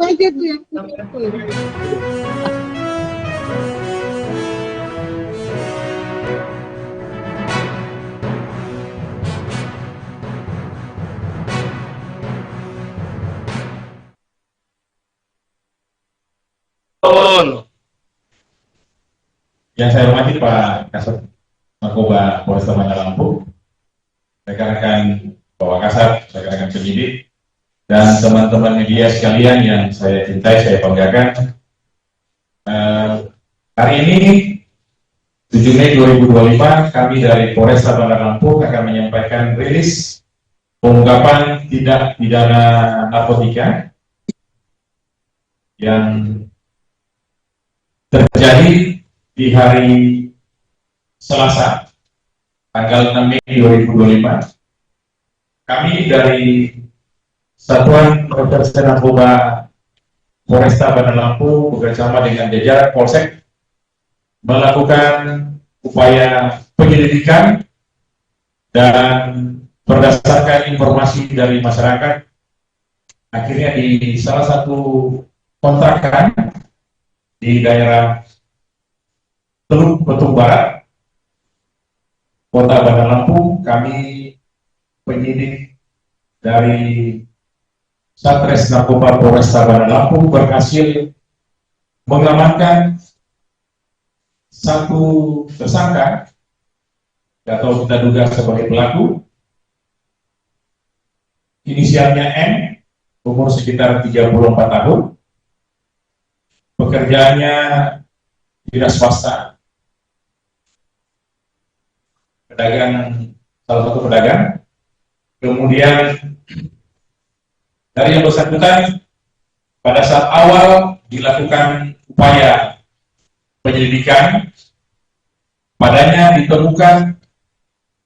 aja tuh yang putih. Yang saya hormati Pak Kasat Narkoba Polresta Bandar Lampung, rekan-rekan Bapak Kasat, rekan-rekan penyidik, dan teman-teman media sekalian yang saya cintai, saya banggakan. Hari ini 7 Mei 2025 kami dari Polresta Bandar Lampung akan menyampaikan rilis pengungkapan tindak pidana narkotika yang terjadi di hari Selasa tanggal 6 Mei 2025. Kami dari Satuan Reserse Narkoba Polresta Bandar Lampung bekerjasama dengan jajaran Polsek melakukan upaya penyelidikan dan berdasarkan informasi dari masyarakat, akhirnya di salah satu kontrakan di daerah Teluk Betung Barat, Kota Bandar Lampung, kami penyidik dari Satres Narkoba Polresta Bandar Lampung berhasil mengamankan satu tersangka atau kita duga sebagai pelaku, inisialnya M, umur sekitar 34 tahun, pekerjaannya dinas swasta, pedagang, salah satu pedagang. Kemudian dari yang bersangkutan pada saat awal dilakukan upaya penyelidikan, padanya ditemukan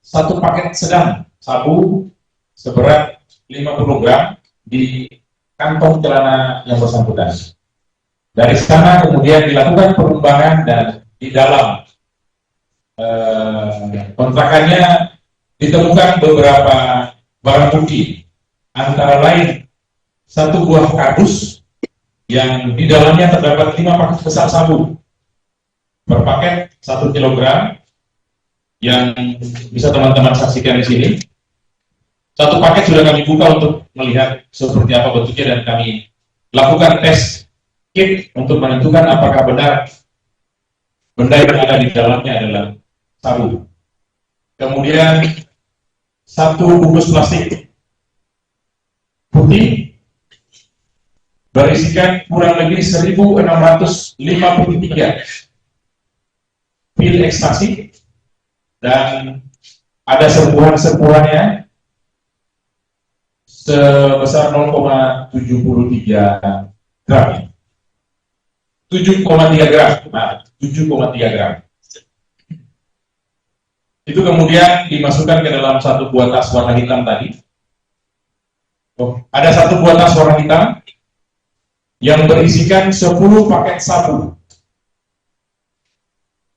satu paket sedang sabu seberat 50 gram di kantong celana yang bersangkutan. Dari sana kemudian dilakukan pengembangan dan di dalam kontrakannya ditemukan beberapa barang bukti, antara lain satu buah kardus yang di dalamnya terdapat 5 paket besar sabu per paket 1 kilogram yang bisa teman-teman saksikan di sini. Satu paket sudah kami buka untuk melihat seperti apa bentuknya dan kami lakukan tes kit untuk menentukan apakah benar benda yang ada di dalamnya adalah sabu. Kemudian satu bungkus plastik putih berisikan kurang lebih 1.653 pil ekstasi dan ada serbuan-serbuannya sebesar 0,73 gram. 7,3 gram. Nah, 7,3 gram. Itu kemudian dimasukkan ke dalam satu buah tas warna hitam tadi. Ada satu buah tas warna hitam yang berisikan 10 paket sabu.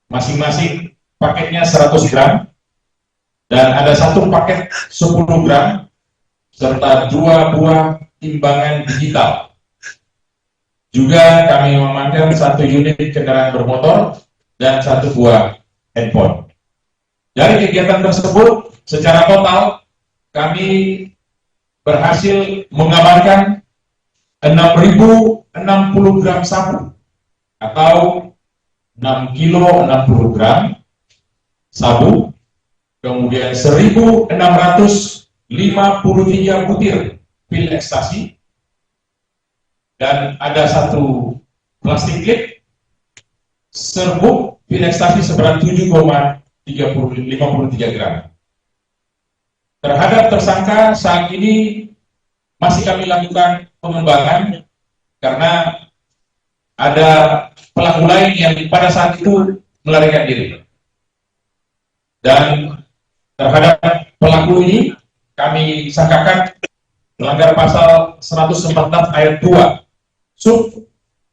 Masing-masing paketnya 100 gram. Dan ada satu paket 10 gram serta 2 buah timbangan digital. Juga kami mengamankan 1 unit kendaraan bermotor dan 1 buah handphone. Dari kegiatan tersebut, secara total kami berhasil mengamankan 6.060 gram sabu atau 6 kilo 60 gram sabu, kemudian 1.653 butir pil ekstasi, dan ada satu plastik klip serbuk pil ekstasi seberat 7,53 gram. Terhadap tersangka saat ini masih kami lakukan pengembangan karena ada pelaku lain yang pada saat itu melarikan diri. Dan terhadap pelaku ini kami sangkakan melanggar pasal 114 ayat 2 sub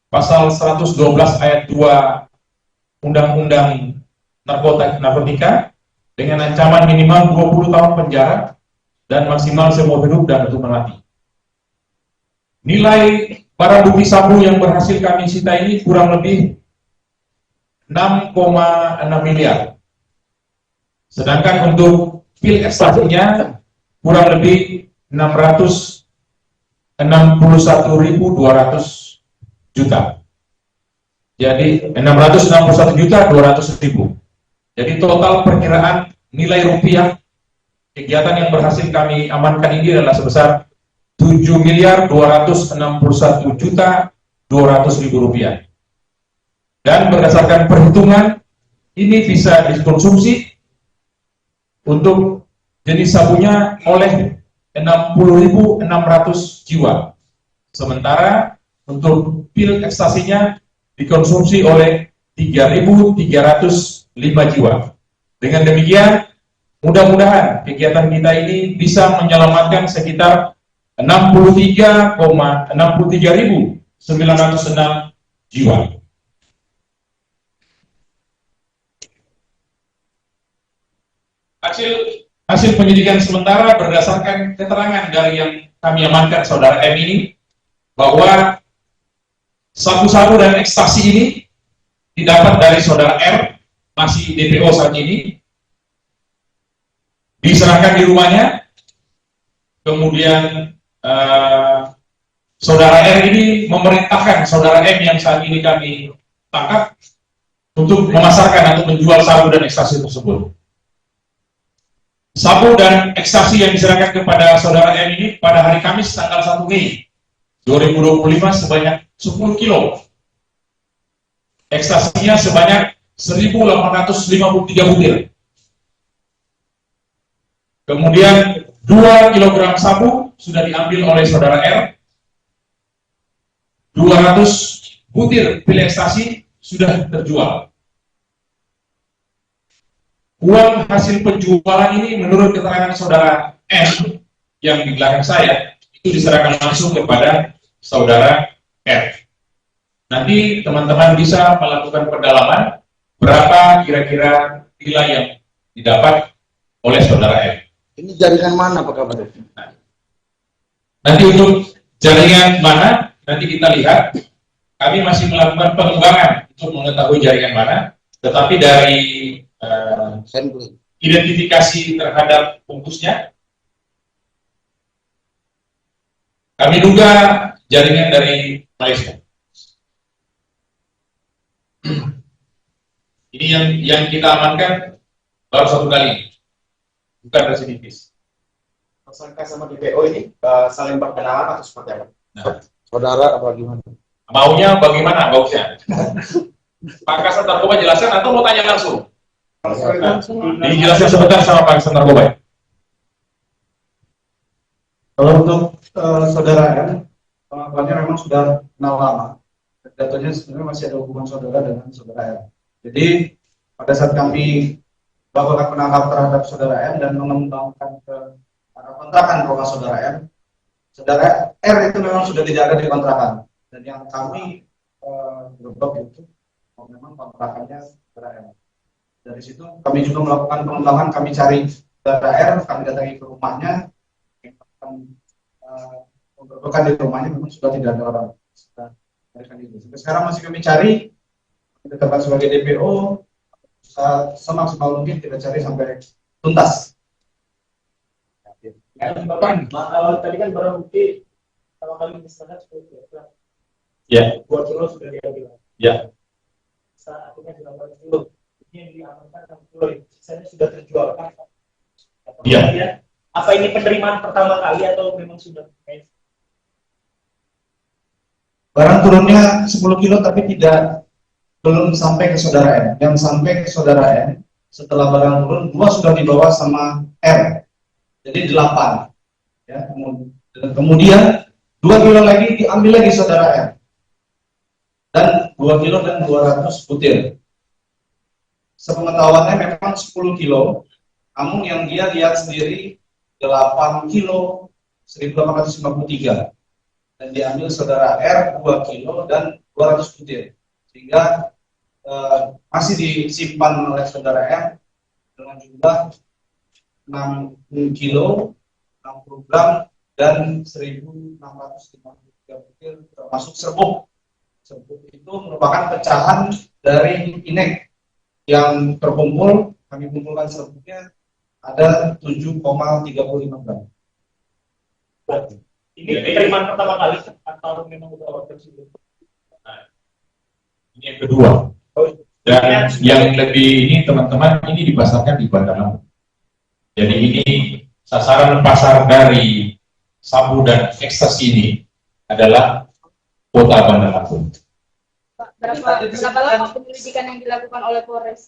pasal 112 ayat 2 Undang-Undang Narkotika dengan ancaman minimal 20 tahun penjara dan maksimal seumur hidup dan hukuman mati. Nilai barang bukti sabu yang berhasil kami sita ini kurang lebih 6,6 miliar. Sedangkan untuk pil ekstasinya kurang lebih 661.200 juta. Jadi 661.200.000. Jadi total perkiraan nilai rupiah kegiatan yang berhasil kami amankan ini adalah sebesar 7.261.200.000 rupiah. Dan berdasarkan perhitungan ini bisa dikonsumsi untuk jenis sabunya oleh 60.600 jiwa. Sementara untuk pil ekstasinya dikonsumsi oleh 3.305 jiwa. Dengan demikian, mudah-mudahan kegiatan kita ini bisa menyelamatkan sekitar 63.906 jiwa. Hasil penyidikan sementara berdasarkan keterangan dari yang kami amankan saudara M ini, bahwa sabu-sabu dan ekstasi ini didapat dari saudara R, masih DPO saat ini, diserahkan di rumahnya. Kemudian saudara R ini memerintahkan saudara M yang saat ini kami tangkap untuk memasarkan atau menjual sabu dan ekstasi tersebut. Sabu dan ekstasi yang diserahkan kepada saudara M ini pada hari Kamis tanggal 1 Mei 2025 sebanyak 10 kilo. Ekstasinya sebanyak 1.853 butir. Kemudian 2 kg sabu sudah diambil oleh saudara R. 200 butir pil ekstasi sudah terjual. Uang hasil penjualan ini menurut keterangan saudara M yang di belakang saya itu diserahkan langsung kepada saudara R. Nanti teman-teman bisa melakukan pendalaman berapa kira-kira nilai yang didapat oleh saudara M. Ini jaringan mana Pak Kabar? Nanti untuk jaringan mana, nanti kita lihat. Kami masih melakukan pengembangan untuk mengetahui jaringan mana, tetapi dari identifikasi terhadap bungkusnya, kami duga jaringan dari Malaysia. Ini yang kita amankan baru 1 kali, bukan residivis. Tersangka sama DPO ini saling berkenalan atau seperti apa? Nah, Saudara apa gimana? maunya bagaimana bagusnya? Pak Kasat Narkoba jelaskan atau mau tanya langsung? Dijelaskan sebentar sama Pak Kasat Narkoba. Kalau untuk saudara M, pengakuannya memang sudah kenal lama. Datanya sebenarnya masih ada hubungan saudara dengan saudara M. Jadi pada saat kami melakukan penangkap terhadap saudara M dan mengembangkan ke kontrakan rumah saudara M, saudara R itu memang sudah tidak ada di kontrakan. Dan yang kami gerbek itu memang kontrakannya saudara M. Dari situ kami juga melakukan pengembangan, kami cari saudara R, kami datangi ke rumahnya, penggerbekan di rumahnya memang sudah tidak ada orang. Sampai sekarang masih kami cari, ditetapkan sebagai DPO, semaksimal mungkin kita cari sampai tuntas. Bapak, tadi kan barang bukti kalau kali misalkan 10 kg. Ya. 2 kilo sudah diambil. Ya. Saat akhirnya 18 kilo. Ini yang diamankan 6 kilo, sisanya sudah terjual kan? Iya. Apa ini penerimaan pertama kali atau memang sudah? Barang turunnya 10 kilo tapi belum sampai ke saudara M. Yang sampai ke saudara M setelah barang turun 2 sudah dibawa sama R. Jadi 8. Ya, kemudian 2 kilo lagi diambil lagi saudara R. Dan 2 kilo dan 200 butir. Sepengetahuannya memang 10 kilo, namun yang dia lihat sendiri 8 kilo 1853. Dan diambil saudara R 2 kilo dan 200 butir. Sehingga masih disimpan oleh saudara M dengan jumlah 6 kilo, 60 gram, dan 1.650 termasuk serbuk. Serbuk itu merupakan pecahan dari inek yang terkumpul. Kami kumpulkan serbuknya ada 7,35 gram. Ini penerimaan pertama kali atau memang udah order sebelumnya? Ini yang kedua. Dan yang lebih ini teman-teman, ini dipasarkan di Bandar Lampung. Jadi ini sasaran pasar dari sabu dan ekstasi ini adalah kota Bandar Lampung. Berapa lama penyelidikan yang dilakukan oleh Polres?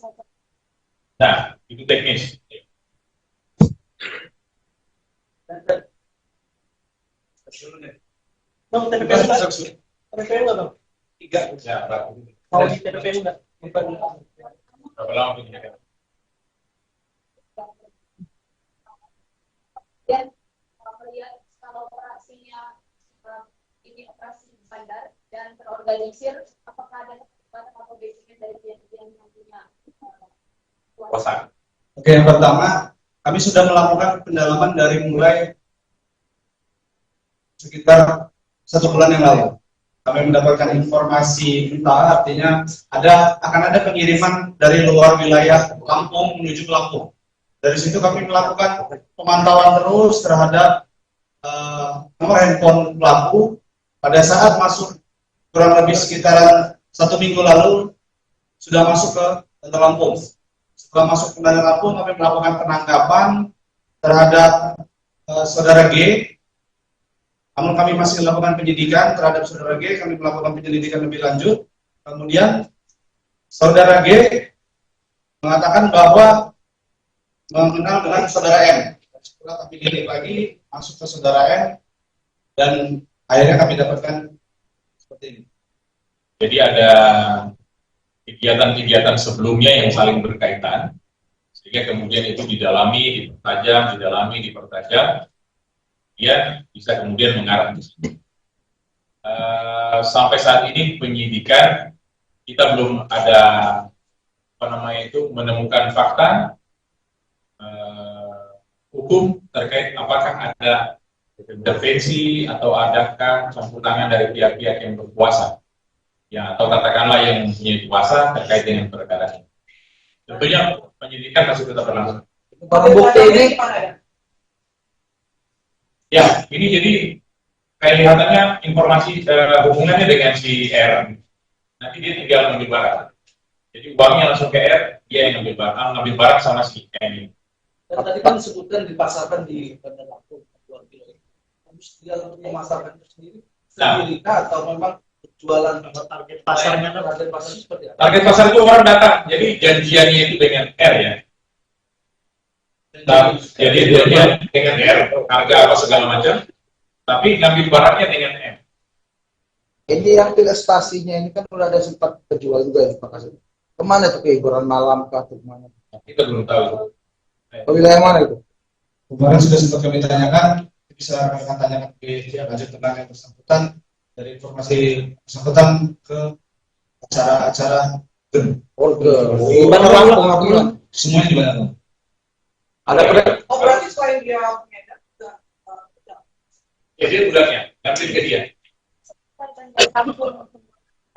Nah, itu teknis. Bang, TPPU nggak? TPPU nggak, Bang? 3. Ya, berapa? Mau di TPPU nggak? Berapa lama penyidikan? Dan melihat kalau operasinya ini operasi bandar dan terorganisir, apakah ada kesempatan atau basicnya dari pihak-pihak yang punya Kuasa. Oke, yang pertama, kami sudah melakukan pendalaman dari mulai sekitar 1 bulan yang lalu. Kami mendapatkan informasi mentah, artinya akan ada pengiriman dari luar wilayah Lampung menuju ke Lampung. Dari situ kami melakukan pemantauan terus terhadap nomor handphone pelaku. Pada saat masuk kurang lebih sekitaran 1 minggu lalu sudah masuk ke Bandar Lampung. Setelah masuk ke Bandar Lampung, kami melakukan penangkapan terhadap saudara G. Namun kami masih melakukan penyidikan terhadap saudara G. Kami melakukan penyelidikan lebih lanjut. Kemudian saudara G mengatakan bahwa mengenal dengan saudara M. Setelah kami lidik lagi, masuk ke saudara M, dan akhirnya kami dapatkan seperti ini. Jadi ada kegiatan-kegiatan sebelumnya yang saling berkaitan, sehingga kemudian itu didalami, dipertajam, dia bisa kemudian mengarah ke sini. Sampai saat ini penyidikan kita belum ada menemukan fakta hukum terkait apakah ada intervensi atau adakah campur tangan dari pihak-pihak yang berkuasa, ya, atau katakanlah yang mempunyai kuasa terkait dengan perkara ini. Tentunya penyidikan masih tetap berlangsung. Barang bukti ini Ya, ini jadi kelihatannya informasi hubungannya dengan si R. Nanti dia tinggal ngambil barang. Jadi uangnya langsung ke R, dia yang ngambil barang sama si M. dan tadi kan disebutkan dipasarkan di Bandar Lampung 2 kilo. Harus dia untuk memasarkan itu sendiri atau memang jualan target pasarnya target pasar seperti apa? Target pasar itu orang datang, jadi janjiannya itu dengan R ya. Jadi janjian dengan R, harga apa segala macam, tapi ngambil barangnya dengan M. Ini yang pilestasinya ini kan udah ada sempat terjual juga ya Pak Kasih. Kemana tuh, ke hiburan malam kah atau kemana? Kita belum tahu. Ke wilayah mana itu? Kemarin sudah sempat kami tanyakan, bisa kami tanyakan ke pihak lanjut tentang yang bersangkutan, dari informasi bersangkutan ke acara-acara di Bandar Lampung apa gimana? semuanya di Bandar Lampung. Ada Berarti selain dia Jadi udahnya, ngambil ke dia.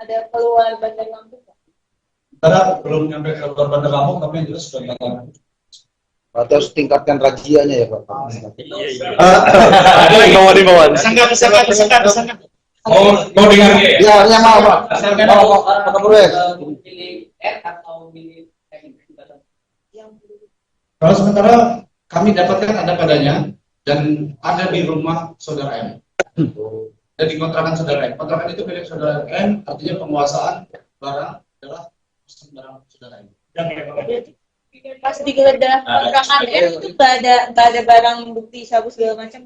Ada keluar Bandar Lampung? Karena belum nyampe ke luar Bandar Lampung, tapi yang jelas sudah Bandar Lampung. Atau harus tingkatkan rajianya ya Pak? Ada yang di bawah. Disangka. mau dengar dia ya? Ya, yang mau Pak. Mau Pak Kapolres. Pilih R atau pilih M? Kalau sementara kami dapatkan ada padanya dan ada di rumah saudara M. Dan di kontrakan saudara M. Kontrakan itu milik saudara M, artinya penguasaan barang adalah barang saudara M. Pas digeledah kontrakan itu nggak ada barang bukti sabu segala macam.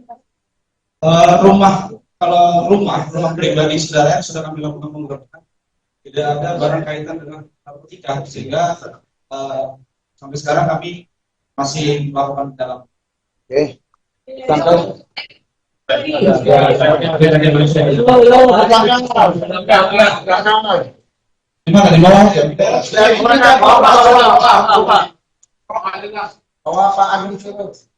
Kalau rumah pribadi saudara M sudah kami lakukan penggerebekan. Tidak ada barang kaitan dengan narkotika, sehingga sampai sekarang kami masih melakukan dalam. Oke. Di mana, di bawah ya? Bawa Pak Agus.